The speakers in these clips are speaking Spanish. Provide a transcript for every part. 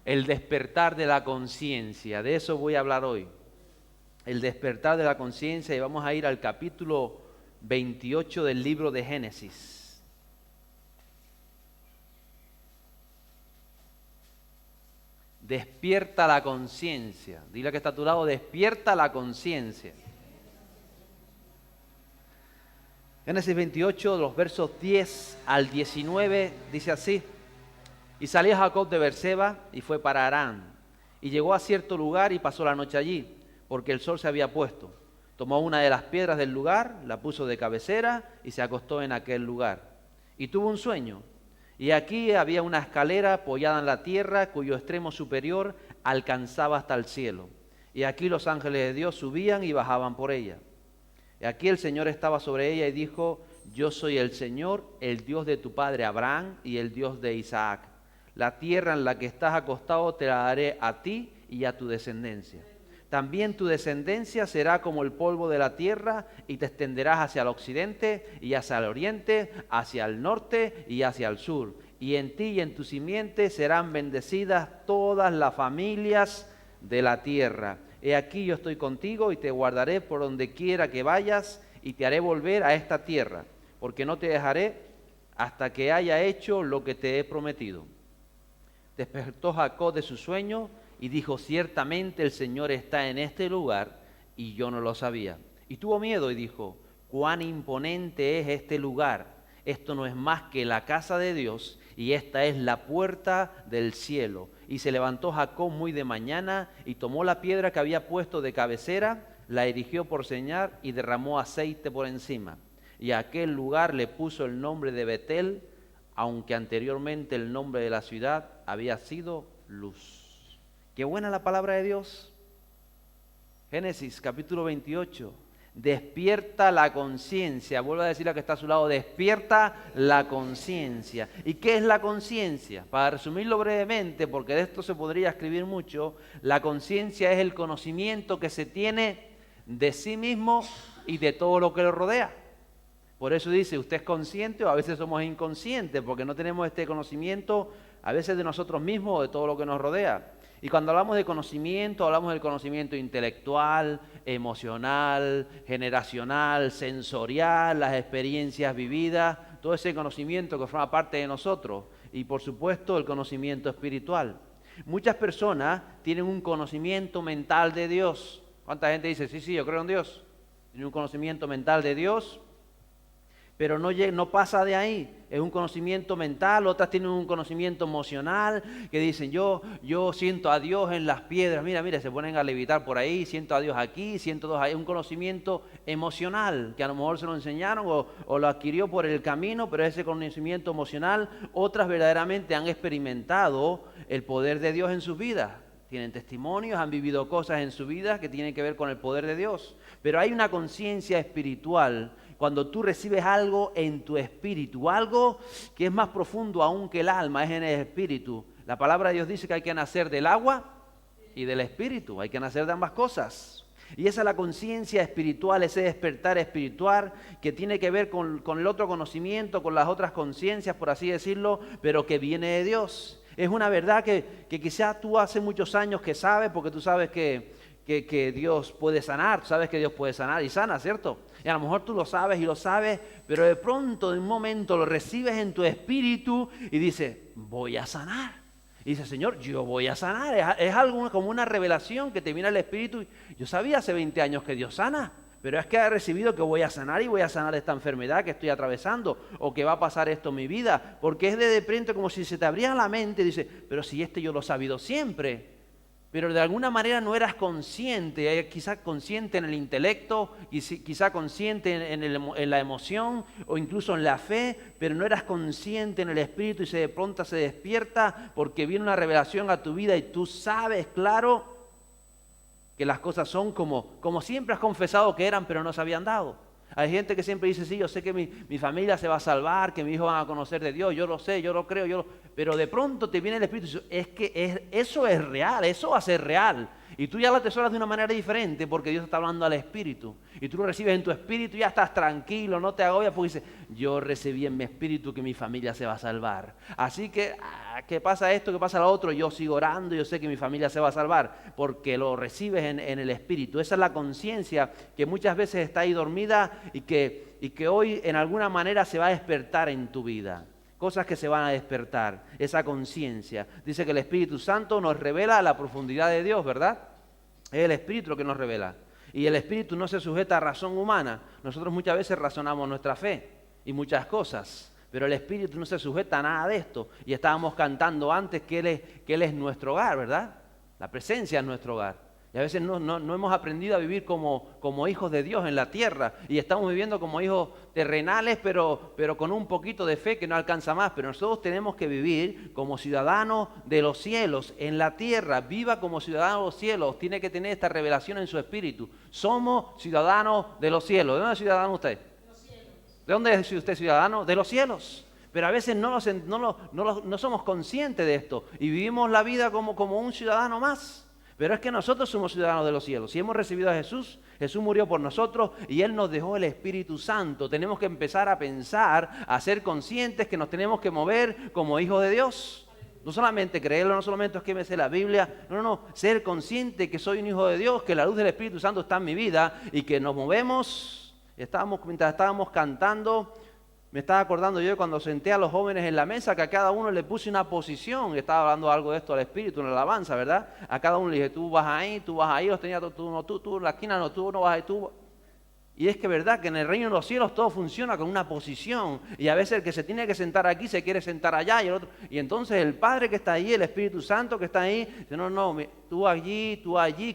el despertar de la conciencia. De eso voy a hablar hoy. El despertar de la conciencia, y vamos a ir al capítulo 28 del libro de Génesis. Despierta la conciencia. Dile que está a tu lado, despierta la conciencia. Génesis 28, los versos 10 al 19, dice así: Y salió Jacob de Beerseba y fue para Harán, y llegó a cierto lugar y pasó la noche allí, porque el sol se había puesto. Tomó una de las piedras del lugar, la puso de cabecera y se acostó en aquel lugar. Y tuvo un sueño, y aquí había una escalera apoyada en la tierra, cuyo extremo superior alcanzaba hasta el cielo. Y aquí los ángeles de Dios subían y bajaban por ella. Y aquí el Señor estaba sobre ella y dijo: Yo soy el Señor, el Dios de tu padre Abraham y el Dios de Isaac. La tierra en la que estás acostado te la daré a ti y a tu descendencia. También tu descendencia será como el polvo de la tierra, y te extenderás hacia el occidente y hacia el oriente, hacia el norte y hacia el sur. Y en ti y en tu simiente serán bendecidas todas las familias de la tierra. He aquí yo estoy contigo y te guardaré por donde quiera que vayas, y te haré volver a esta tierra, porque no te dejaré hasta que haya hecho lo que te he prometido. Despertó Jacob de su sueño y dijo: Ciertamente el Señor está en este lugar, y yo no lo sabía. Y tuvo miedo y dijo: Cuán imponente es este lugar. Esto no es más que la casa de Dios, y esta es la puerta del cielo. Y se levantó Jacob muy de mañana y tomó la piedra que había puesto de cabecera, la erigió por señal y derramó aceite por encima. Y a aquel lugar le puso el nombre de Betel, aunque anteriormente el nombre de la ciudad había sido Luz. Qué buena la palabra de Dios. Génesis capítulo 28. Despierta la conciencia. Vuelvo a decir a que está a su lado: despierta la conciencia. ¿Y qué es la conciencia? Para resumirlo brevemente, porque de esto se podría escribir mucho, la conciencia es el conocimiento que se tiene de sí mismo y de todo lo que lo rodea. Por eso dice: usted es consciente, o a veces somos inconscientes, porque no tenemos este conocimiento a veces de nosotros mismos o de todo lo que nos rodea. Y cuando hablamos de conocimiento, hablamos del conocimiento intelectual, emocional, generacional, sensorial, las experiencias vividas, todo ese conocimiento que forma parte de nosotros. Y por supuesto el conocimiento espiritual. Muchas personas tienen un conocimiento mental de Dios. ¿Cuánta gente dice: sí, yo creo en Dios? Tiene un conocimiento mental de Dios, pero no pasa de ahí. Es un conocimiento mental. Otras tienen un conocimiento emocional, que dicen: yo siento a Dios en las piedras. Mira, se ponen a levitar por ahí, siento a Dios aquí, siento a Dios ahí. Un conocimiento emocional, que a lo mejor se lo enseñaron o lo adquirió por el camino, pero ese conocimiento emocional. Otras verdaderamente han experimentado el poder de Dios en sus vidas. Tienen testimonios, han vivido cosas en su vida que tienen que ver con el poder de Dios. Pero hay una conciencia espiritual cuando tú recibes algo en tu espíritu, algo que es más profundo aún que el alma, es en el espíritu. La palabra de Dios dice que hay que nacer del agua y del espíritu, hay que nacer de ambas cosas. Y esa es la conciencia espiritual, ese despertar espiritual que tiene que ver con el otro conocimiento, con las otras conciencias, por así decirlo, pero que viene de Dios. Es una verdad que quizás tú hace muchos años que sabes, porque tú sabes que Dios puede sanar, sabes que Dios puede sanar y sana, ¿cierto? Y a lo mejor tú lo sabes, pero de pronto, de un momento, lo recibes en tu espíritu y dices: voy a sanar. Y dices: Señor, yo voy a sanar. Es algo como una revelación que te viene al espíritu. Yo sabía hace 20 años que Dios sana, pero es que he recibido que voy a sanar, y voy a sanar esta enfermedad que estoy atravesando, o que va a pasar esto en mi vida, porque es de pronto como si se te abría la mente y dices: pero si yo lo he sabido siempre. Pero de alguna manera no eras consciente, quizá consciente en el intelecto, quizá consciente en la emoción o incluso en la fe, pero no eras consciente en el espíritu, y de pronto se despierta porque viene una revelación a tu vida y tú sabes, claro, que las cosas son como siempre has confesado que eran, pero no se habían dado. Hay gente que siempre dice: sí, yo sé que mi familia se va a salvar, que mis hijos van a conocer de Dios, yo lo sé, yo lo creo, pero de pronto te viene el Espíritu y dice: es que eso es real, eso va a ser real. Y tú ya lo atesoras de una manera diferente porque Dios está hablando al espíritu. Y tú lo recibes en tu espíritu y ya estás tranquilo, no te agobias porque dices, yo recibí en mi espíritu que mi familia se va a salvar. Así que, ¿qué pasa esto? ¿Qué pasa lo otro? Yo sigo orando, yo sé que mi familia se va a salvar porque lo recibes en el espíritu. Esa es la conciencia que muchas veces está ahí dormida y que hoy en alguna manera se va a despertar en tu vida. Cosas que se van a despertar, esa conciencia. Dice que el Espíritu Santo nos revela la profundidad de Dios, ¿verdad? Es el Espíritu lo que nos revela. Y el Espíritu no se sujeta a razón humana. Nosotros muchas veces razonamos nuestra fe y muchas cosas, pero el Espíritu no se sujeta a nada de esto. Y estábamos cantando antes que Él es nuestro hogar, ¿verdad? La presencia es nuestro hogar. Y a veces no hemos aprendido a vivir como hijos de Dios en la tierra. Y estamos viviendo como hijos terrenales, pero con un poquito de fe que no alcanza más. Pero nosotros tenemos que vivir como ciudadanos de los cielos, en la tierra. Viva como ciudadano de los cielos. Tiene que tener esta revelación en su espíritu. Somos ciudadanos de los cielos. ¿De dónde es ciudadano usted? De los cielos. ¿De dónde es usted ciudadano? De los cielos. Pero a veces no somos conscientes de esto. Y vivimos la vida como un ciudadano más. Pero es que nosotros somos ciudadanos de los cielos. Si hemos recibido a Jesús, Jesús murió por nosotros y Él nos dejó el Espíritu Santo. Tenemos que empezar a pensar, a ser conscientes que nos tenemos que mover como hijos de Dios. No solamente creerlo, no solamente es que me sé la Biblia, no, ser consciente que soy un hijo de Dios, que la luz del Espíritu Santo está en mi vida y que nos movemos. Mientras estábamos cantando, me estaba acordando yo cuando senté a los jóvenes en la mesa que a cada uno le puse una posición. Estaba hablando algo de esto al Espíritu, una alabanza, ¿verdad? A cada uno le dije, tú vas ahí, los tenía tú en la esquina, no, tú no vas ahí, tú. Y es que verdad que en el reino de los cielos todo funciona con una posición. Y a veces el que se tiene que sentar aquí se quiere sentar allá y el otro. Y entonces el Padre que está ahí, el Espíritu Santo que está ahí, dice, no, tú allí,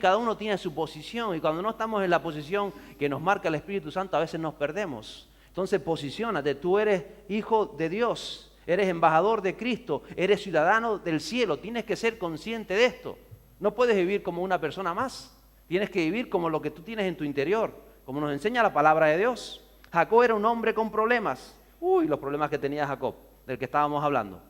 cada uno tiene su posición. Y cuando no estamos en la posición que nos marca el Espíritu Santo, a veces nos perdemos. Entonces posiciónate, tú eres hijo de Dios, eres embajador de Cristo, eres ciudadano del cielo, tienes que ser consciente de esto. No puedes vivir como una persona más, tienes que vivir como lo que tú tienes en tu interior, como nos enseña la palabra de Dios. Jacob era un hombre con problemas, los problemas que tenía Jacob, del que estábamos hablando.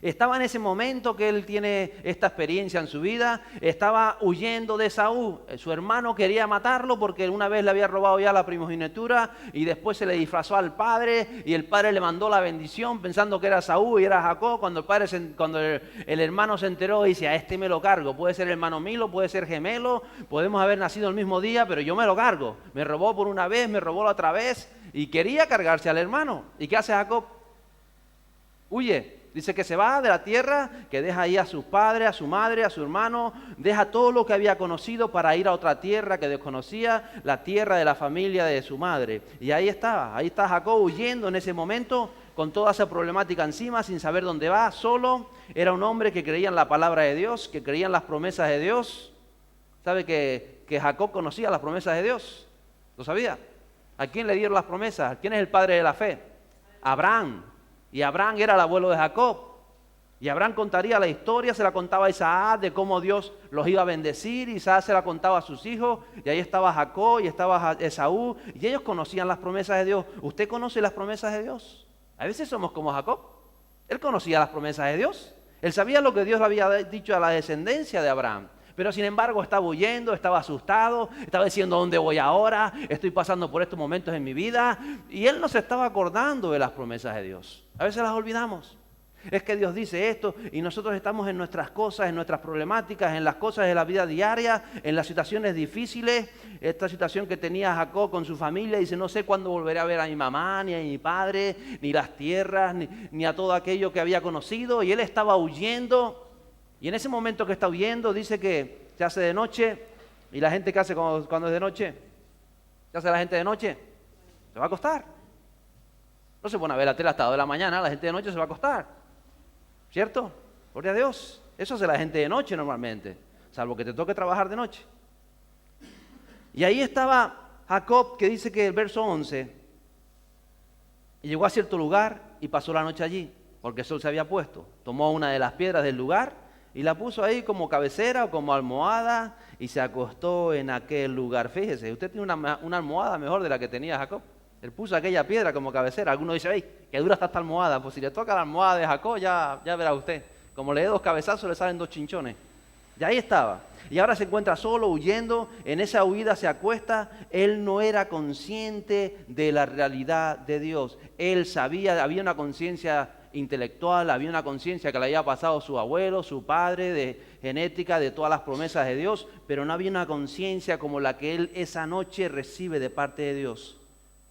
Estaba en ese momento que él tiene esta experiencia en su vida, estaba huyendo de Esaú. Su hermano quería matarlo porque una vez le había robado ya la primogenitura y después se le disfrazó al padre y el padre le mandó la bendición pensando que era Esaú y era Jacob. Cuando el hermano se enteró, dice, a este me lo cargo. Puede ser hermano mío, puede ser gemelo, podemos haber nacido el mismo día, pero yo me lo cargo. Me robó por una vez, me robó la otra vez y quería cargarse al hermano. ¿Y qué hace Jacob? Huye. Dice que se va de la tierra, que deja ahí a sus padres, a su madre, a su hermano, deja todo lo que había conocido para ir a otra tierra que desconocía, la tierra de la familia de su madre. Y ahí está Jacob huyendo en ese momento, con toda esa problemática encima, sin saber dónde va, solo. Era un hombre que creía en la palabra de Dios, que creía en las promesas de Dios. ¿Sabe que Jacob conocía las promesas de Dios? ¿Lo sabía? ¿A quién le dieron las promesas? ¿Quién es el padre de la fe? Abraham. Y Abraham era el abuelo de Jacob. Y Abraham contaría la historia, se la contaba a Isaac de cómo Dios los iba a bendecir. Isaac se la contaba a sus hijos. Y ahí estaba Jacob y estaba Esaú. Y ellos conocían las promesas de Dios. ¿Usted conoce las promesas de Dios? A veces somos como Jacob. Él conocía las promesas de Dios. Él sabía lo que Dios le había dicho a la descendencia de Abraham. Pero sin embargo estaba huyendo, estaba asustado, estaba diciendo ¿dónde voy ahora? Estoy pasando por estos momentos en mi vida. Y él no se estaba acordando de las promesas de Dios. A veces las olvidamos. Es que Dios dice esto y nosotros estamos en nuestras cosas, en nuestras problemáticas, en las cosas de la vida diaria, en las situaciones difíciles. Esta situación que tenía Jacob con su familia, dice, no sé cuándo volveré a ver a mi mamá, ni a mi padre, ni las tierras, ni a todo aquello que había conocido. Y él estaba huyendo. Y en ese momento que está huyendo, dice que se hace de noche. ¿Y la gente qué hace cuando es de noche? ¿Qué hace la gente de noche? Se va a acostar. No se pone a ver la tele hasta 2 de la mañana, la gente de noche se va a acostar. ¿Cierto? Gloria a Dios. Eso hace la gente de noche normalmente, salvo que te toque trabajar de noche. Y ahí estaba Jacob, que dice que el verso 11, y llegó a cierto lugar y pasó la noche allí, porque el sol se había puesto. Tomó una de las piedras del lugar y la puso ahí como cabecera o como almohada y se acostó en aquel lugar. Fíjese, usted tiene una almohada mejor de la que tenía Jacob. Él puso aquella piedra como cabecera. Algunos dicen, ¡ay, qué dura está esta almohada! Pues si le toca la almohada de Jacob, ya verá usted. Como le dé 2 cabezazos, le salen 2 chinchones. Y ahí estaba. Y ahora se encuentra solo, huyendo. En esa huida se acuesta. Él no era consciente de la realidad de Dios. Él sabía, había una conciencia intelectual, había una conciencia que le había pasado su abuelo, su padre, de genética, de todas las promesas de Dios, pero no había una conciencia como la que él esa noche recibe de parte de Dios.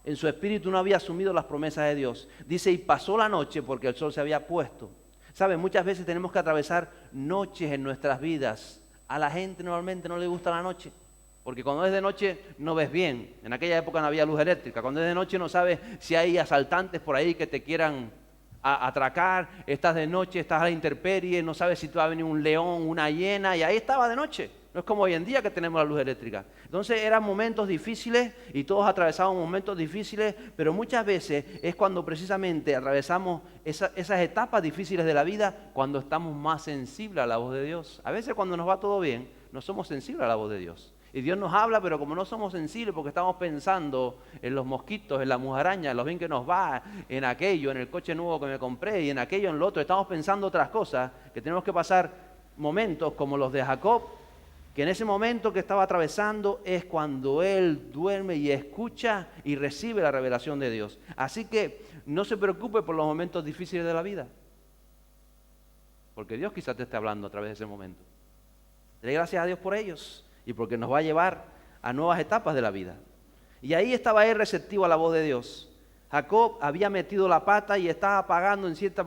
En su espíritu no había asumido las promesas de Dios. Dice, y pasó la noche porque el sol se había puesto. ¿Saben? Muchas veces tenemos que atravesar noches en nuestras vidas. A la gente normalmente no le gusta la noche, porque cuando es de noche no ves bien. En aquella época no había luz eléctrica. Cuando es de noche no sabes si hay asaltantes por ahí que te quieran atracar. Estás de noche, estás a la intemperie, no sabes si te va a venir un león, una hiena, y ahí estaba de noche. No es como hoy en día que tenemos la luz eléctrica. Entonces eran momentos difíciles y todos atravesaban momentos difíciles, pero muchas veces es cuando precisamente atravesamos esas etapas difíciles de la vida cuando estamos más sensibles a la voz de Dios. A veces cuando nos va todo bien, no somos sensibles a la voz de Dios. Y Dios nos habla, pero como no somos sensibles porque estamos pensando en los mosquitos, en la musaraña, en lo bien que nos va, en aquello, en el coche nuevo que me compré y en aquello, en lo otro, estamos pensando otras cosas, que tenemos que pasar momentos como los de Jacob, que en ese momento que estaba atravesando es cuando él duerme y escucha y recibe la revelación de Dios. Así que no se preocupe por los momentos difíciles de la vida, porque Dios quizás te esté hablando a través de ese momento. Dele gracias a Dios por ellos y porque nos va a llevar a nuevas etapas de la vida. Y ahí estaba él receptivo a la voz de Dios. Jacob había metido la pata y estaba pagando en cierta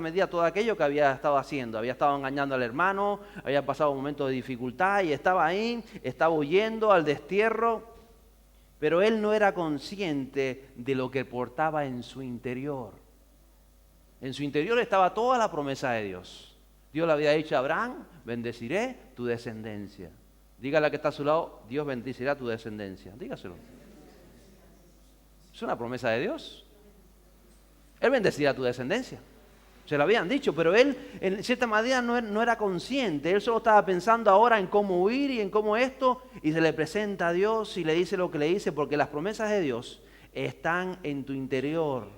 medida todo aquello que había estado haciendo. Había estado engañando al hermano, había pasado momentos de dificultad y estaba ahí, estaba huyendo al destierro. Pero él no era consciente de lo que portaba en su interior. En su interior estaba toda la promesa de Dios. Dios le había dicho a Abraham, bendeciré tu descendencia. Dígale a que está a su lado, Dios bendecirá tu descendencia. Dígaselo. Es una promesa de Dios. Él bendecirá tu descendencia. Se lo habían dicho, pero él en cierta manera no era consciente. Él solo estaba pensando ahora en cómo huir y en cómo esto. Y se le presenta a Dios y le dice lo que le dice, porque las promesas de Dios están en tu interior.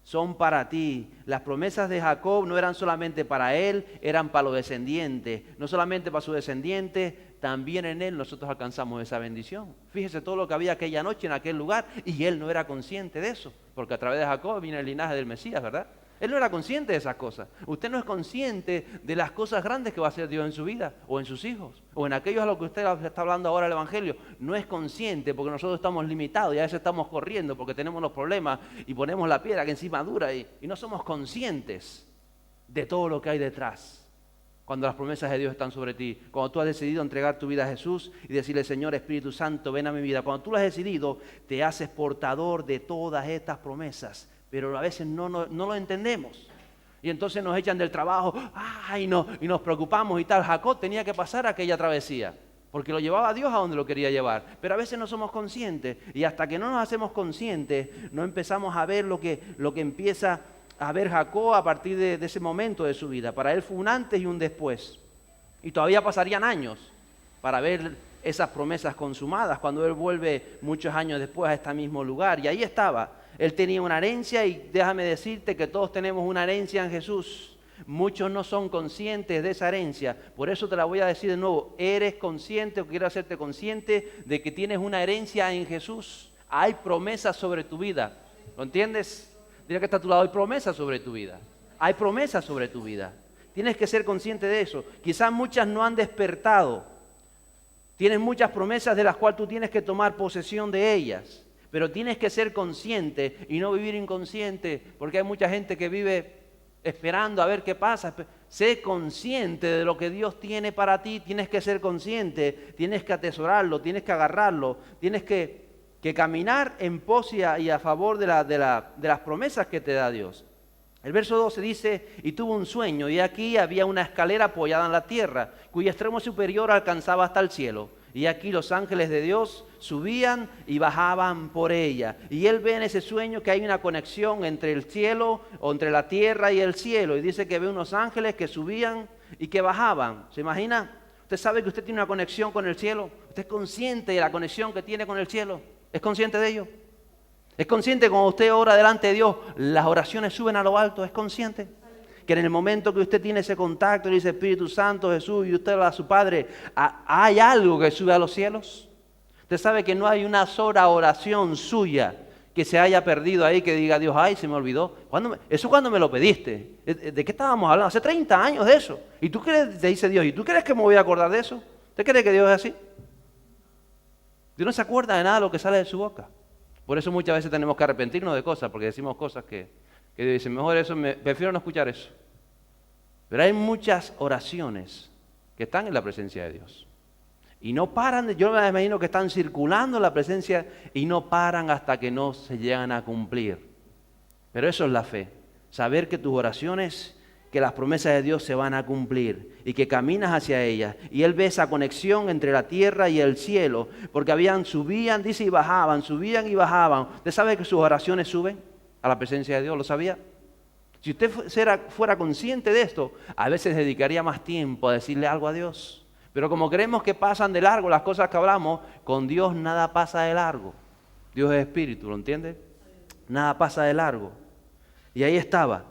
Son para ti. Las promesas de Jacob no eran solamente para él, eran para los descendientes. No solamente para sus descendientes, también en él nosotros alcanzamos esa bendición. Fíjese todo lo que había aquella noche en aquel lugar y él no era consciente de eso, porque a través de Jacob viene el linaje del Mesías, ¿verdad? Él no era consciente de esas cosas. Usted no es consciente de las cosas grandes que va a hacer Dios en su vida, o en sus hijos, o en aquellos a los que usted está hablando ahora el Evangelio. No es consciente porque nosotros estamos limitados y a veces estamos corriendo porque tenemos los problemas y ponemos la piedra que encima dura y no somos conscientes de todo lo que hay detrás. Cuando las promesas de Dios están sobre ti, cuando tú has decidido entregar tu vida a Jesús y decirle, Señor Espíritu Santo, ven a mi vida. Cuando tú lo has decidido, te haces portador de todas estas promesas, pero a veces no lo entendemos. Y entonces nos echan del trabajo, y nos preocupamos y tal. Jacob tenía que pasar aquella travesía, porque lo llevaba a Dios a donde lo quería llevar. Pero a veces no somos conscientes, y hasta que no nos hacemos conscientes, no empezamos a ver lo que empieza a ver Jacob a partir de ese momento de su vida. Para él fue un antes y un después. Y todavía pasarían años para ver esas promesas consumadas cuando él vuelve muchos años después a este mismo lugar. Y ahí estaba. Él tenía una herencia y déjame decirte que todos tenemos una herencia en Jesús. Muchos no son conscientes de esa herencia. Por eso te la voy a decir de nuevo. ¿Eres consciente o quiero hacerte consciente de que tienes una herencia en Jesús? Hay promesas sobre tu vida. ¿Lo entiendes? Dile que está a tu lado, hay promesas sobre tu vida. Hay promesas sobre tu vida. Tienes que ser consciente de eso. Quizás muchas no han despertado. Tienes muchas promesas de las cuales tú tienes que tomar posesión de ellas. Pero tienes que ser consciente y no vivir inconsciente, porque hay mucha gente que vive esperando a ver qué pasa. Sé consciente de lo que Dios tiene para ti. Tienes que ser consciente, tienes que atesorarlo, tienes que agarrarlo, tienes que caminar en pos y a favor de las promesas que te da Dios. El verso 12 dice, y tuvo un sueño, y aquí había una escalera apoyada en la tierra, cuyo extremo superior alcanzaba hasta el cielo. Y aquí los ángeles de Dios subían y bajaban por ella. Y él ve en ese sueño que hay una conexión entre el cielo, o entre la tierra y el cielo. Y dice que ve unos ángeles que subían y que bajaban. ¿Se imagina? Usted sabe que usted tiene una conexión con el cielo. Usted es consciente de la conexión que tiene con el cielo. ¿Es consciente de ello? ¿Es consciente que cuando usted ora delante de Dios, las oraciones suben a lo alto? ¿Es consciente? que en el momento que usted tiene ese contacto y dice Espíritu Santo, Jesús, y usted habla a su Padre, ¿hay algo que sube a los cielos? Usted sabe que no hay una sola oración suya que se haya perdido ahí, que diga Dios, ay, se me olvidó. ¿Eso cuando me lo pediste? ¿De qué estábamos hablando? Hace 30 años de eso. ¿Y tú crees, te dice Dios, ¿y tú crees que me voy a acordar de eso? ¿Usted cree que Dios es así? Dios no se acuerda de nada de lo que sale de su boca. Por eso muchas veces tenemos que arrepentirnos de cosas, porque decimos cosas que Dios dice, mejor eso, prefiero no escuchar eso. Pero hay muchas oraciones que están en la presencia de Dios. Y no paran, yo me imagino que están circulando en la presencia y no paran hasta que no se llegan a cumplir. Pero eso es la fe, saber que tus oraciones, que las promesas de Dios se van a cumplir y que caminas hacia ellas. Y Él ve esa conexión entre la tierra y el cielo, porque subían, dice, y bajaban, subían y bajaban. ¿Usted sabe que sus oraciones suben a la presencia de Dios? ¿Lo sabía? Si usted fuera consciente de esto, a veces dedicaría más tiempo a decirle algo a Dios. Pero como creemos que pasan de largo las cosas que hablamos, con Dios nada pasa de largo. Dios es espíritu, ¿lo entiende? Nada pasa de largo. Y ahí estaba.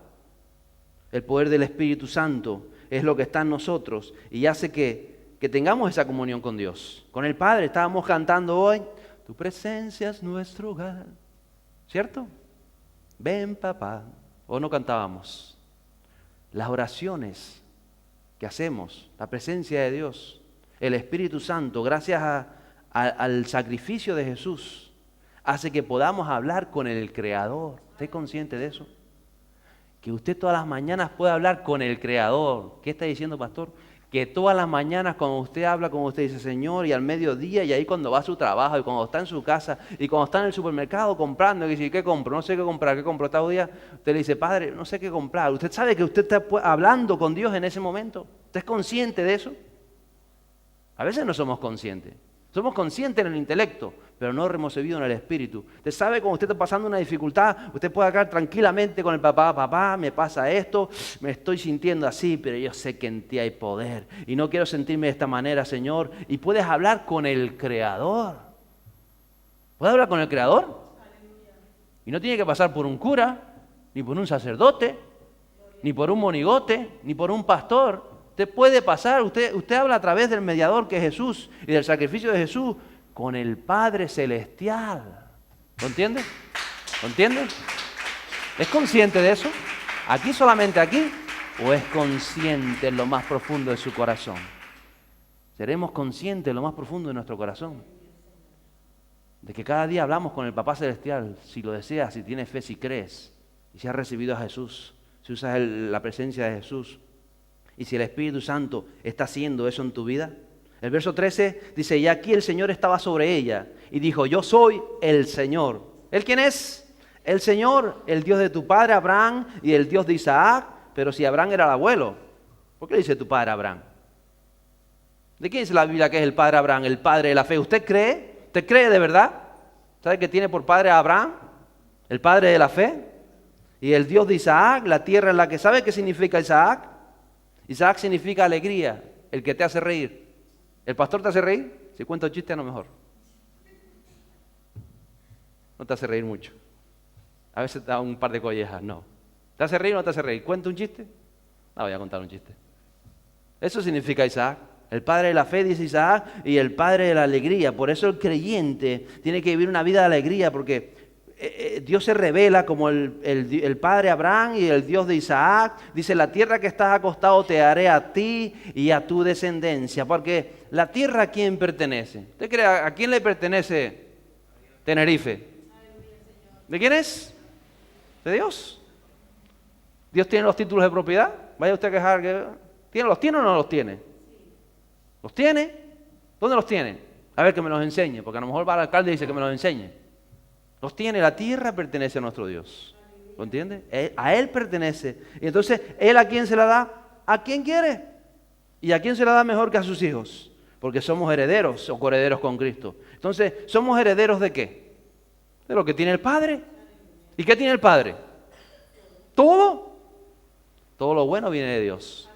El poder del Espíritu Santo es lo que está en nosotros y hace que tengamos esa comunión con Dios. Con el Padre estábamos cantando hoy, tu presencia es nuestro hogar. ¿Cierto? Ven, papá. O no cantábamos. Las oraciones que hacemos, la presencia de Dios, el Espíritu Santo, gracias al sacrificio de Jesús, hace que podamos hablar con el Creador. ¿Usted es consciente de eso? Que usted todas las mañanas pueda hablar con el Creador. ¿Qué está diciendo, pastor? Que todas las mañanas cuando usted habla, como usted dice, Señor, y al mediodía, y ahí cuando va a su trabajo, y cuando está en su casa, y cuando está en el supermercado comprando, y dice, ¿qué compro? No sé qué comprar, ¿qué compro? Este día usted le dice, Padre, no sé qué comprar. Usted sabe que usted está hablando con Dios en ese momento. ¿Usted es consciente de eso? A veces no somos conscientes. Somos conscientes en el intelecto, pero no hemos recibido en el espíritu. Usted sabe cuando usted está pasando una dificultad, usted puede hablar tranquilamente con el papá, papá, me pasa esto, me estoy sintiendo así, pero yo sé que en ti hay poder y no quiero sentirme de esta manera, Señor. Y puedes hablar con el Creador. ¿Puedes hablar con el Creador? Y no tiene que pasar por un cura, ni por un sacerdote, ni por un monigote, ni por un pastor. Usted puede pasar, usted habla a través del mediador que es Jesús y del sacrificio de Jesús con el Padre Celestial. ¿Lo entiende? ¿Lo entiende? ¿Es consciente de eso? ¿Aquí solamente aquí? ¿O es consciente en lo más profundo de su corazón? Seremos conscientes en lo más profundo de nuestro corazón. De que cada día hablamos con el Papá Celestial, si lo deseas, si tienes fe, si crees, y si has recibido a Jesús, si usas la presencia de Jesús. Y si el Espíritu Santo está haciendo eso en tu vida. El verso 13 dice, y aquí el Señor estaba sobre ella y dijo, yo soy el Señor. ¿Él quién es? El Señor, el Dios de tu padre Abraham y el Dios de Isaac. Pero si Abraham era el abuelo, ¿por qué dice tu padre Abraham? ¿De quién dice la Biblia que es el padre Abraham, el padre de la fe? ¿Usted cree? ¿Usted cree de verdad? ¿Sabe que tiene por padre a Abraham, el padre de la fe? Y el Dios de Isaac, la tierra en la que... ¿Sabe qué significa Isaac? Isaac significa alegría, el que te hace reír. ¿El pastor te hace reír? Si cuenta un chiste, a lo mejor. No te hace reír mucho. A veces te da un par de collejas, no. ¿Te hace reír o no te hace reír? ¿Cuenta un chiste? No voy a contar un chiste. Eso significa Isaac. El padre de la fe, dice Isaac, y el padre de la alegría. Por eso el creyente tiene que vivir una vida de alegría, porque Dios se revela como el padre Abraham y el Dios de Isaac. Dice, la tierra que estás acostado te daré a ti y a tu descendencia. Porque la tierra, ¿a quién pertenece? ¿Usted cree a quién le pertenece Tenerife? ¿De quién es? ¿De Dios? ¿Dios tiene los títulos de propiedad? Vaya usted a quejar. ¿Los tiene o no los tiene? ¿Los tiene? ¿Dónde los tiene? A ver, que me los enseñe, porque a lo mejor va el alcalde y dice que me los enseñe. Los tiene, la tierra pertenece a nuestro Dios. ¿Lo entiende? A Él pertenece. Y entonces, ¿Él a quién se la da? A quien quiere. ¿Y a quién se la da mejor que a sus hijos? Porque somos herederos o coherederos con Cristo. Entonces, ¿somos herederos de qué? De lo que tiene el Padre. ¿Y qué tiene el Padre? Todo. Todo lo bueno viene de Dios.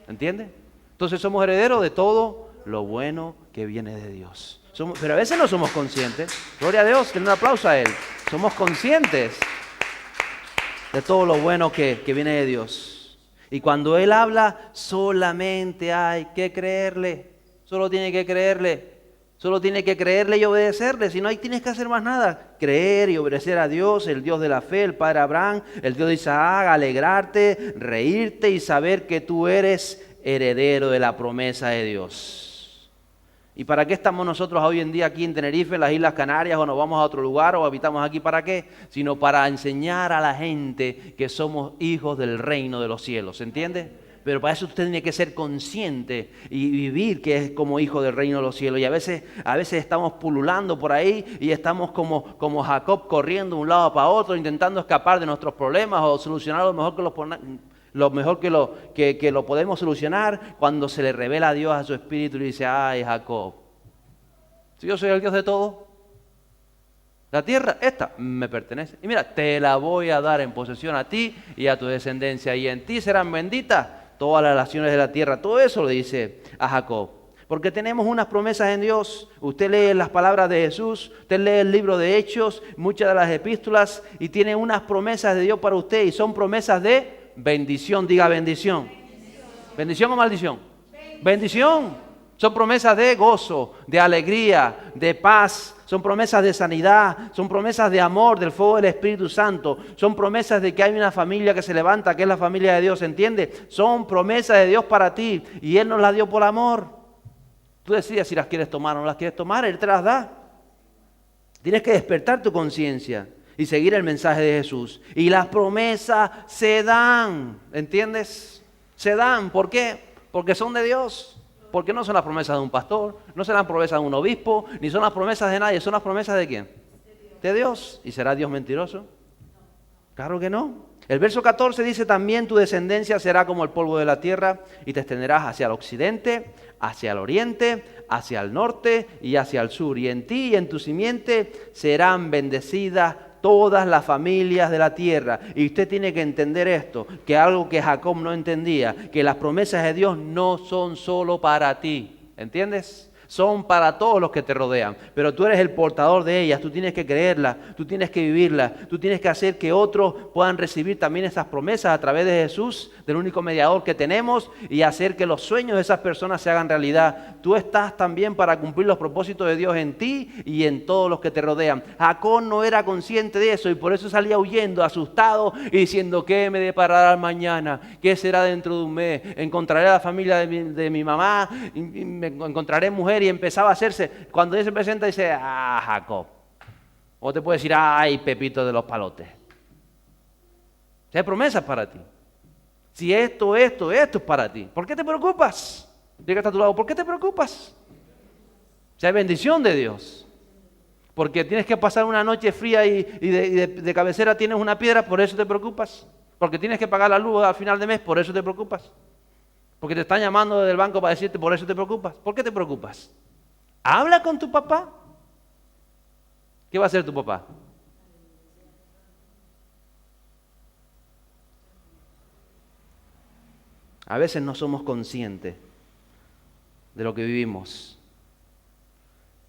¿Entiende? Entonces, somos herederos de todo lo bueno que viene de Dios. Pero a veces no somos conscientes. Gloria a Dios, denle un aplauso a Él. Somos conscientes de todo lo bueno que viene de Dios. Y cuando Él habla, solamente hay que creerle. Solo tiene que creerle. Solo tiene que creerle y obedecerle. Si no, ahí tienes que hacer más nada. Creer y obedecer a Dios, el Dios de la fe, el Padre Abraham, el Dios de Isaac, alegrarte, reírte y saber que tú eres heredero de la promesa de Dios. ¿Y para qué estamos nosotros hoy en día aquí en Tenerife, en las Islas Canarias, o nos vamos a otro lugar, o habitamos aquí? ¿Para qué? Sino para enseñar a la gente que somos hijos del reino de los cielos, ¿se entiende? Pero para eso usted tiene que ser consciente y vivir que es como hijo del reino de los cielos. Y a veces estamos pululando por ahí y estamos como Jacob corriendo de un lado para otro, intentando escapar de nuestros problemas o solucionar lo mejor que lo podemos solucionar, cuando se le revela a Dios a su espíritu y le dice: ay, Jacob, si yo soy el Dios de todo, la tierra esta me pertenece. Y mira, te la voy a dar en posesión a ti y a tu descendencia, y en ti serán benditas todas las naciones de la tierra. Todo eso le dice a Jacob. Porque tenemos unas promesas en Dios. Usted lee las palabras de Jesús, usted lee el libro de Hechos, muchas de las epístolas, y tiene unas promesas de Dios para usted, y son promesas de bendición. Diga bendición. ¿Bendición o maldición? Bendición. Son promesas de gozo, de alegría, de paz. Son promesas de sanidad, son promesas de amor, del fuego del Espíritu Santo. Son promesas de que hay una familia que se levanta, que es la familia de Dios, ¿entiende? Son promesas de Dios para ti, y Él nos las dio por amor. Tú decides si las quieres tomar o no las quieres tomar, Él te las da. Tienes que despertar tu conciencia y seguir el mensaje de Jesús. Y las promesas se dan, ¿entiendes? Se dan, ¿por qué? Porque son de Dios. Porque no son las promesas de un pastor, no son las promesas de un obispo, ni son las promesas de nadie. ¿Son las promesas de quién? De Dios. ¿Y será Dios mentiroso? Claro que no. El verso 14 dice: también tu descendencia será como el polvo de la tierra, y te extenderás hacia el occidente, hacia el oriente, hacia el norte y hacia el sur. Y en ti y en tu simiente serán bendecidas todas las familias de la tierra. Y usted tiene que entender esto, que algo que Jacob no entendía, que las promesas de Dios no son solo para ti, ¿entiendes? Son para todos los que te rodean, pero tú eres el portador de ellas. Tú tienes que creerlas, tú tienes que vivirlas, tú tienes que hacer que otros puedan recibir también esas promesas a través de Jesús, del único mediador que tenemos, y hacer que los sueños de esas personas se hagan realidad. Tú estás también para cumplir los propósitos de Dios en ti y en todos los que te rodean. Jacob no era consciente de eso, y por eso salía huyendo, asustado y diciendo: ¿qué me deparará mañana? ¿Qué será dentro de un mes? ¿Encontraré a la familia de mi mamá? ¿Me encontraré mujer? Y empezaba a hacerse, cuando Dios se presenta, dice: ah, Jacob. O te puede decir: ay, Pepito de los palotes. Si hay promesas para ti, si esto es para ti, ¿por qué te preocupas? Diga a tu lado: ¿por qué te preocupas? Si hay bendición de Dios, porque tienes que pasar una noche fría y de cabecera tienes una piedra, ¿por eso te preocupas? Porque tienes que pagar la luz al final de mes, ¿por eso te preocupas? Porque te están llamando desde el banco para decirte: ¿por eso te preocupas? ¿Por qué te preocupas? Habla con tu papá. ¿Qué va a hacer tu papá? A veces no somos conscientes de lo que vivimos.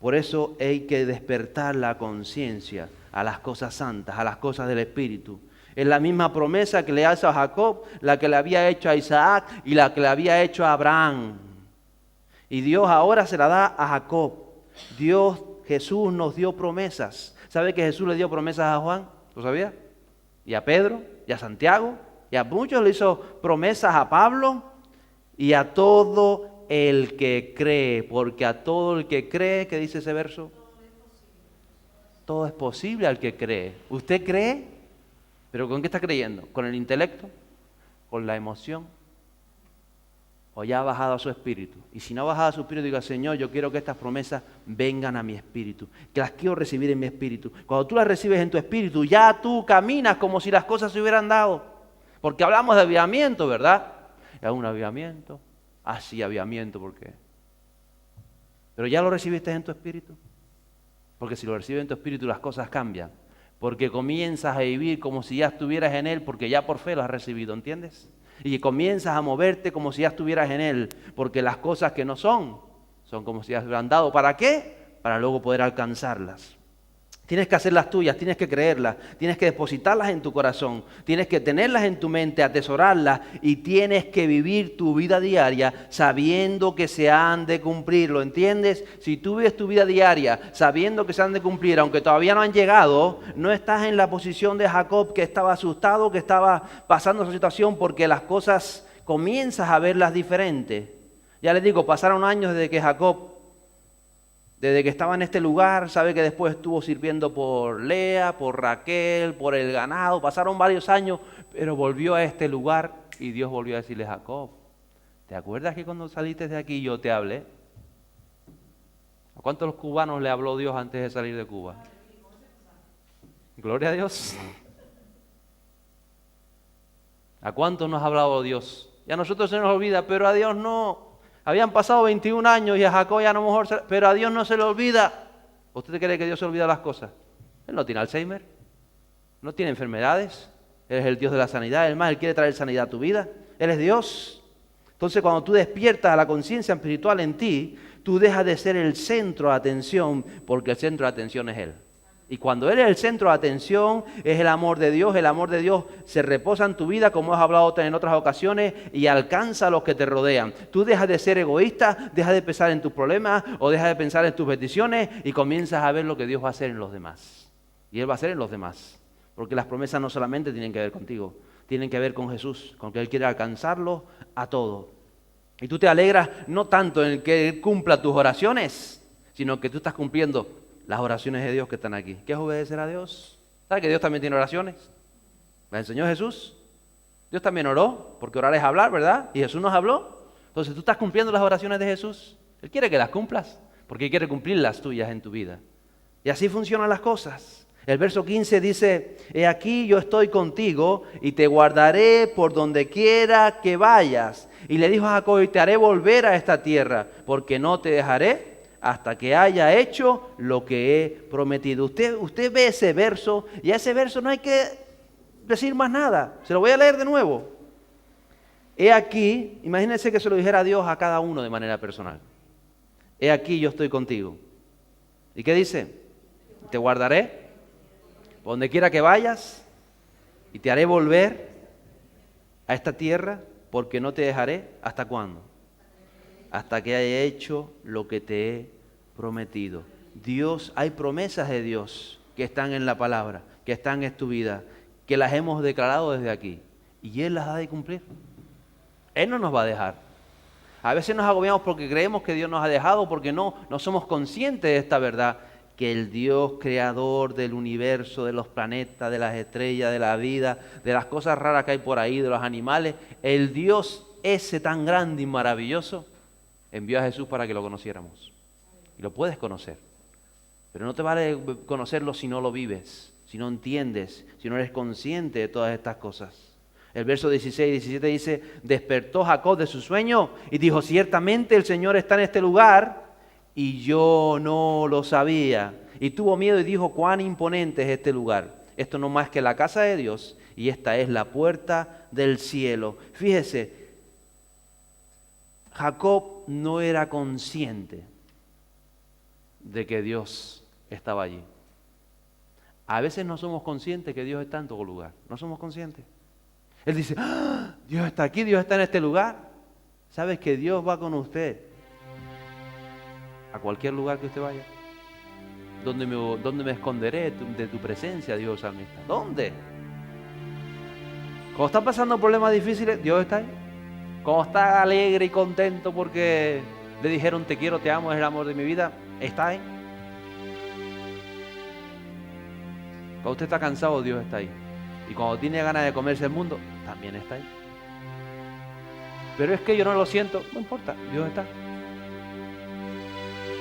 Por eso hay que despertar la conciencia a las cosas santas, a las cosas del Espíritu. Es la misma promesa que le hace a Jacob, la que le había hecho a Isaac y la que le había hecho a Abraham. Y Dios ahora se la da a Jacob. Jesús nos dio promesas. ¿Sabe que Jesús le dio promesas a Juan? ¿Lo sabía? Y a Pedro, y a Santiago, y a muchos le hizo promesas a Pablo, y a todo el que cree. Porque a todo el que cree, ¿qué dice ese verso? Todo es posible al que cree. ¿Usted cree? ¿Pero con qué está creyendo? ¿Con el intelecto? ¿Con la emoción? ¿O ya ha bajado a su espíritu? Y si no ha bajado a su espíritu, diga: Señor, yo quiero que estas promesas vengan a mi espíritu, que las quiero recibir en mi espíritu. Cuando tú las recibes en tu espíritu, ya tú caminas como si las cosas se hubieran dado. Porque hablamos de avivamiento, ¿verdad? Es un avivamiento. Sí, avivamiento, ¿por qué? Pero ya lo recibiste en tu espíritu. Porque si lo recibes en tu espíritu, las cosas cambian. Porque comienzas a vivir como si ya estuvieras en Él, porque ya por fe lo has recibido, ¿entiendes? Y comienzas a moverte como si ya estuvieras en Él, porque las cosas que no son como si ya se hubieran dado. ¿Para qué? Para luego poder alcanzarlas. Tienes que hacerlas tuyas, tienes que creerlas, tienes que depositarlas en tu corazón, tienes que tenerlas en tu mente, atesorarlas y tienes que vivir tu vida diaria sabiendo que se han de cumplir, ¿lo entiendes? Si tú vives tu vida diaria sabiendo que se han de cumplir, aunque todavía no han llegado, no estás en la posición de Jacob que estaba asustado, que estaba pasando esa situación porque las cosas comienzas a verlas diferentes. Ya les digo, pasaron años desde que Jacob... Desde que estaba en este lugar, sabe que después estuvo sirviendo por Lea, por Raquel, por el ganado. Pasaron varios años, pero volvió a este lugar y Dios volvió a decirle: Jacob, ¿te acuerdas que cuando saliste de aquí yo te hablé? ¿A cuántos los cubanos le habló Dios antes de salir de Cuba? Gloria a Dios. ¿A cuántos nos ha hablado Dios? Y a nosotros se nos olvida, pero a Dios no. Habían pasado 21 años y a Jacob ya no mejor, pero a Dios no se le olvida. ¿Usted cree que Dios se olvida las cosas? Él no tiene Alzheimer, no tiene enfermedades. Él es el Dios de la sanidad. Él quiere traer sanidad a tu vida. Él es Dios. Entonces, cuando tú despiertas a la conciencia espiritual en ti, tú dejas de ser el centro de atención, porque el centro de atención es Él. Y cuando Él es el centro de atención, es el amor de Dios. El amor de Dios se reposa en tu vida, como hemos hablado en otras ocasiones, y alcanza a los que te rodean. Tú dejas de ser egoísta, dejas de pensar en tus problemas, o dejas de pensar en tus bendiciones, y comienzas a ver lo que Dios va a hacer en los demás. Y Él va a hacer en los demás. Porque las promesas no solamente tienen que ver contigo, tienen que ver con Jesús, con que Él quiere alcanzarlos a todos. Y tú te alegras no tanto en que Él cumpla tus oraciones, sino que tú estás cumpliendo las oraciones de Dios que están aquí. ¿Qué es obedecer a Dios? ¿Sabes que Dios también tiene oraciones? ¿Las enseñó Jesús? Dios también oró, porque orar es hablar, ¿verdad? Y Jesús nos habló. Entonces tú estás cumpliendo las oraciones de Jesús. Él quiere que las cumplas, porque Él quiere cumplir las tuyas en tu vida. Y así funcionan las cosas. El verso 15 dice: He aquí yo estoy contigo y te guardaré por donde quiera que vayas. Y le dijo a Jacob: y te haré volver a esta tierra, porque no te dejaré hasta que haya hecho lo que he prometido. Usted ve ese verso, y a ese verso no hay que decir más nada. Se lo voy a leer de nuevo. He aquí, imagínense que se lo dijera Dios a cada uno de manera personal. He aquí yo estoy contigo. ¿Y qué dice? Te guardaré por donde quiera que vayas y te haré volver a esta tierra, porque no te dejaré. ¿Hasta cuándo? Hasta que haya hecho lo que te he prometido. Dios, hay promesas de Dios que están en la palabra, que están en tu vida, que las hemos declarado desde aquí, y Él las ha de cumplir. Él no nos va a dejar. A veces nos agobiamos porque creemos que Dios nos ha dejado, porque no somos conscientes de esta verdad, que el Dios creador del universo, de los planetas, de las estrellas, de la vida, de las cosas raras que hay por ahí, de los animales, el Dios ese tan grande y maravilloso, envió a Jesús para que lo conociéramos. Y lo puedes conocer. Pero no te vale conocerlo si no lo vives, si no entiendes, si no eres consciente de todas estas cosas. El verso 16 y 17 dice: Despertó Jacob de su sueño y dijo: Ciertamente el Señor está en este lugar y yo no lo sabía. Y tuvo miedo y dijo: Cuán imponente es este lugar. Esto no más que la casa de Dios, y esta es la puerta del cielo. Fíjese, Jacob no era consciente de que Dios estaba allí. A veces no somos conscientes que Dios está en todo lugar. No somos conscientes. Él dice: ¡Ah! Dios está aquí, Dios está en este lugar. ¿Sabes que Dios va con usted a cualquier lugar que usted vaya? ¿Dónde me esconderé de tu presencia, Dios salmista? ¿Dónde? Cuando está pasando problemas difíciles, Dios está ahí. Cuando está alegre y contento porque le dijeron: te quiero, te amo, es el amor de mi vida, está ahí. Cuando usted está cansado, Dios está ahí. Y cuando tiene ganas de comerse el mundo, también está ahí. Pero es que yo no lo siento, no importa, Dios está.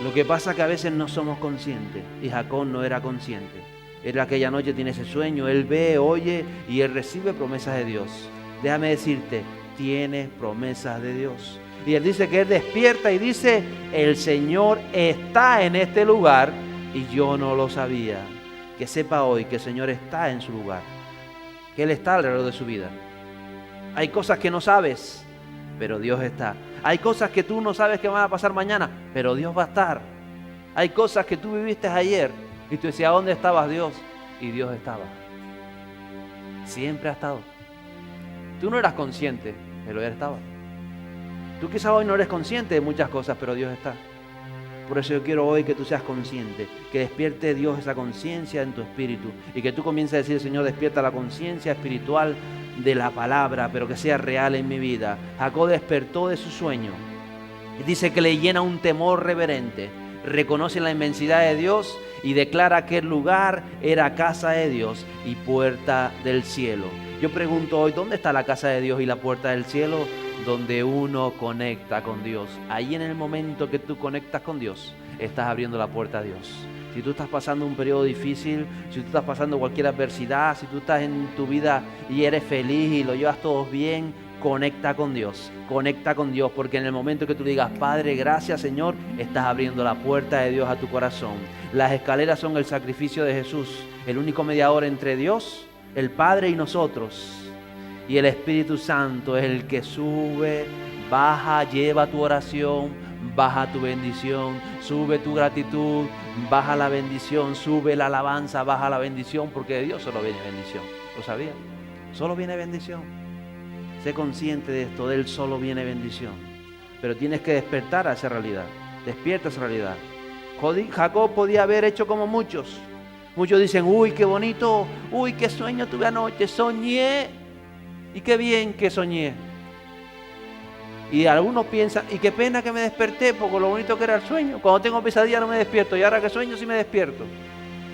Lo que pasa es que a veces no somos conscientes, y Jacob no era consciente. Él aquella noche tiene ese sueño, él ve, oye y él recibe promesas de Dios. Déjame decirte, tienes promesas de Dios. Y él dice que él despierta y dice: el Señor está en este lugar y yo no lo sabía. Que sepa hoy que el Señor está en su lugar, que Él está alrededor de su vida. Hay cosas que no sabes, pero Dios está. Hay cosas que tú no sabes que van a pasar mañana, pero Dios va a estar. Hay cosas que tú viviste ayer Y tú decías, ¿dónde estabas, Dios? Y Dios estaba. Siempre ha estado. Tú no eras consciente, pero Él estaba. Tú quizás hoy no eres consciente de muchas cosas, pero Dios está. Por eso yo quiero hoy que tú seas consciente, que despierte Dios esa conciencia en tu espíritu y que tú comiences a decir, Señor, despierta la conciencia espiritual de la palabra, pero que sea real en mi vida. Jacob despertó de su sueño y dice que le llena un temor reverente. Reconoce la inmensidad de Dios y declara que el lugar era casa de Dios y puerta del cielo. Yo pregunto hoy, ¿dónde está la casa de Dios y la puerta del cielo? Donde uno conecta con Dios. Ahí en el momento que tú conectas con Dios, estás abriendo la puerta a Dios. Si tú estás pasando un periodo difícil, si tú estás pasando cualquier adversidad, si tú estás en tu vida y eres feliz y lo llevas todo bien, conecta con Dios, porque en el momento que tú digas, Padre, gracias Señor, estás abriendo la puerta de Dios a tu corazón. Las escaleras son el sacrificio de Jesús, el único mediador entre Dios, el Padre y nosotros. Y el Espíritu Santo es el que sube, baja, lleva tu oración, baja tu bendición, sube tu gratitud, baja la bendición, sube la alabanza, baja la bendición, porque de Dios solo viene bendición. ¿Lo sabía? Solo viene bendición. Sé consciente de esto, de Él solo viene bendición. Pero tienes que despertar a esa realidad. Despierta esa realidad. Jacob podía haber hecho como muchos. Muchos dicen, uy, qué bonito, uy, qué sueño tuve anoche, soñé. Y qué bien que soñé. Y algunos piensan, y qué pena que me desperté, porque lo bonito que era el sueño. Cuando tengo pesadilla no me despierto, y ahora que sueño sí me despierto.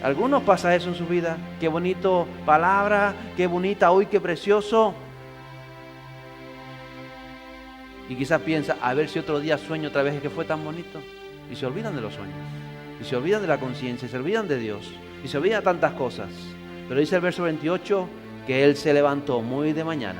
Algunos pasa eso en su vida. Qué bonito palabra, qué bonita, uy, qué precioso. Y quizás piensa, a ver si otro día sueño otra vez que fue tan bonito. Y se olvidan de los sueños. Y se olvidan de la conciencia, se olvidan de Dios. Y se olvidan de tantas cosas. Pero dice el verso 28 que él se levantó muy de mañana.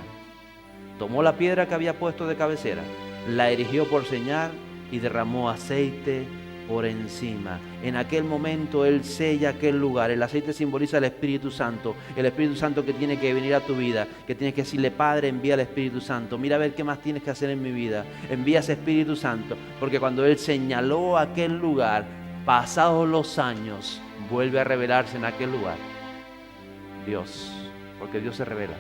Tomó la piedra que había puesto de cabecera, la erigió por señal y derramó aceite por encima. En aquel momento Él sella aquel lugar. El aceite simboliza el Espíritu Santo. El Espíritu Santo que tiene que venir a tu vida. Que tienes que decirle, Padre, envía al Espíritu Santo. Mira a ver qué más tienes que hacer en mi vida. Envía ese Espíritu Santo. Porque cuando Él señaló aquel lugar, pasados los años, vuelve a revelarse en aquel lugar. Dios. Porque Dios se revela.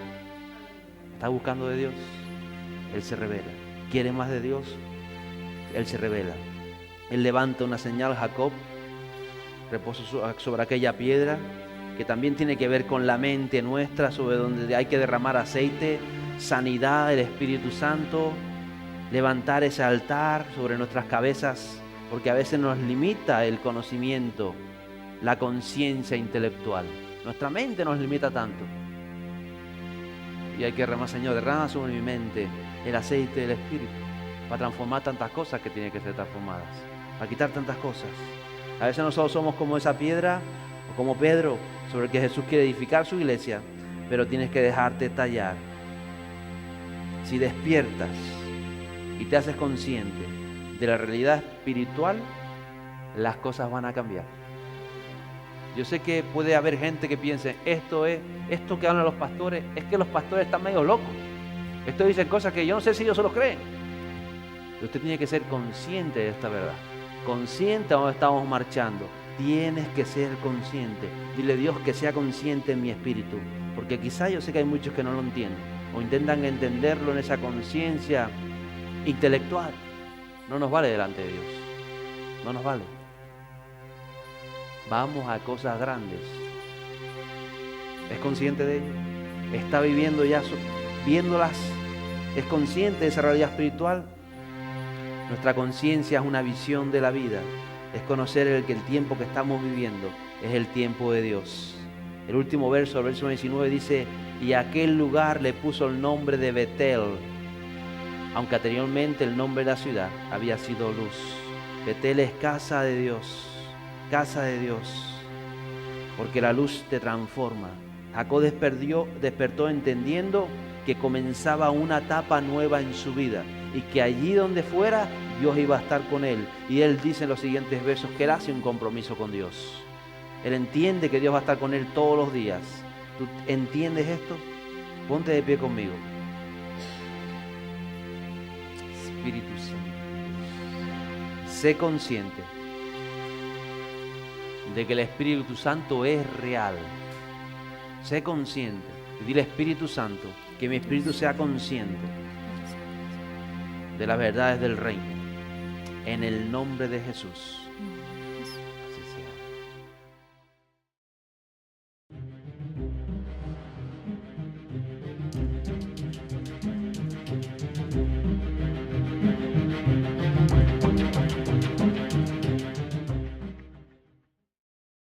¿Estás buscando de Dios? Él se revela. ¿Quieres más de Dios? Él se revela. Él levanta una señal, Jacob, reposa sobre aquella piedra, que también tiene que ver con la mente nuestra, sobre donde hay que derramar aceite, sanidad del Espíritu Santo, levantar ese altar sobre nuestras cabezas, porque a veces nos limita el conocimiento, la conciencia intelectual. Nuestra mente nos limita tanto. Y hay que derramar, Señor, derrama sobre mi mente el aceite del Espíritu para transformar tantas cosas que tienen que ser transformadas, para quitar tantas cosas. A veces nosotros somos como esa piedra o como Pedro sobre el que Jesús quiere edificar su iglesia, pero tienes que dejarte tallar. Si despiertas y te haces consciente de la realidad espiritual, las cosas van a cambiar. Yo sé que puede haber gente que piense, esto que hablan los pastores, es que los pastores están medio locos. Esto dicen cosas que yo no sé si ellos se los creen. Pero usted tiene que ser consciente de esta verdad. Consciente a dónde estamos marchando. Tienes que ser consciente. Dile a Dios que sea consciente en mi espíritu. Porque quizá yo sé que hay muchos que no lo entienden. O intentan entenderlo en esa conciencia intelectual. No nos vale delante de Dios. No nos vale. Vamos a cosas grandes. ¿Es consciente de ello? ¿Está viviendo ya viéndolas? ¿Es consciente de esa realidad espiritual? Nuestra conciencia es una visión de la vida. Es conocer que el tiempo que estamos viviendo es el tiempo de Dios. El último verso, el verso 19 dice, y a aquel lugar le puso el nombre de Betel, aunque anteriormente el nombre de la ciudad había sido Luz. Betel es casa de Dios. Casa de Dios, porque la luz te transforma. Jacob despertó entendiendo que comenzaba una etapa nueva en su vida y que allí donde fuera Dios iba a estar con él. Y él dice en los siguientes versos que él hace un compromiso con Dios. Él entiende que Dios va a estar con él todos los días. ¿Tú entiendes esto? Ponte de pie conmigo. Espíritu Santo, sé consciente de que el Espíritu Santo es real. Sé consciente. Y dile, Espíritu Santo, que mi espíritu sea consciente de las verdades del reino. En el nombre de Jesús.